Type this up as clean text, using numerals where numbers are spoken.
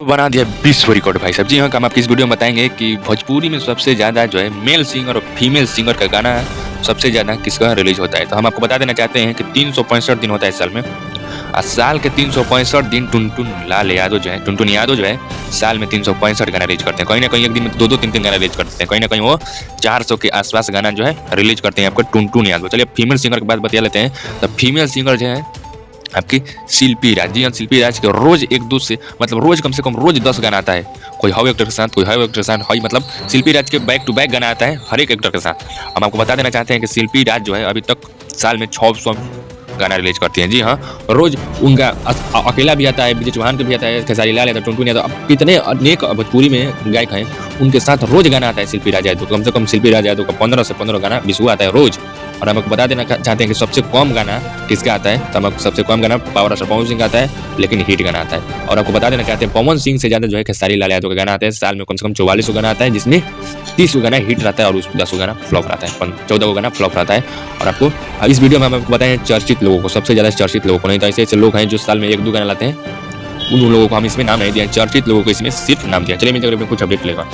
बना दिया विश्व रिकॉर्ड भाई साहब। जी हाँ, हम आपकी इस वीडियो में बताएंगे कि भोजपुरी में सबसे ज़्यादा जो है मेल सिंगर और फीमेल सिंगर का गाना सबसे ज़्यादा किसका रिलीज होता है। तो हम आपको बता देना चाहते हैं कि 365 दिन होता है इस साल में, और साल के 365 दिन टुनटुन लाल यादव जो है, टुनटुन यादव जो है साल में 365 गाना रिलीज करते हैं। कहीं ना कहीं एक दिन में 2-2 3-3 गाना रिलीज करते हैं, कहीं ना कहीं वो 400 के आसपास गाना जो है रिलीज करते हैं आपको टुनटुन यादव। चलिए फीमेल सिंगर की बात बता लेते हैं। तो फीमेल सिंगर जो है आपकी शिल्पी राज। जी हाँ, शिल्पी राज के रोज एक दो से मतलब रोज कम से कम रोज 10 गाना आता है। कोई हाउ एक्टर के साथ, कोई हाउ एक्टर के साथ, हाई मतलब शिल्पी राज के बैक टू बैक गाना आता है हर एक एक्टर के साथ। हम आपको बता देना चाहते हैं कि शिल्पी राज जो है अभी तक साल में 600 गाना रिलीज करती हैं। जी हाँ, रोज उनका अकेला भी आता है, विजय चौहान का भी आता है, खेसारी लाल यादव, टुनटुन यादव, अब कितने अनेक भोजपुरी में गायक हैं उनके साथ रोज गाना आता है शिल्पी राज यादव। कम से कम शिल्पी राज यादव का 15 से 15 गाना विश्व आता है रोज। और हम आपको बता देना चाहते हैं कि सबसे कम गाना किसका आता है। तो हम सबसे कम गाना पावर स्टार पवन सिंह का आता है, लेकिन हिट गाना आता है। और आपको बता देना चाहते हैं पवन सिंह से ज्यादा जो है खेसारी लाल यादव का गाना आता है। साल में कम से कम 44 गाना आता है, जिसमें 30 गाना हिट रहता है और 10 गाना फ्लॉप रहता है, 14 गाना फ्लॉप रहता है। और आपको इस वीडियो में हम आपको बताएं चर्चित लोगों को, सबसे ज्यादा चर्चित लोगों को, नहीं तो ऐसे ऐसे लोग हैं जो साल में 1-2 गाना लाते हैं, उन लोगों को हम इसमें नाम नहीं दिया, चर्चित लोगों को इसमें सिर्फ नाम दिया। चलिए मैं कुछ अपडेट लेगा।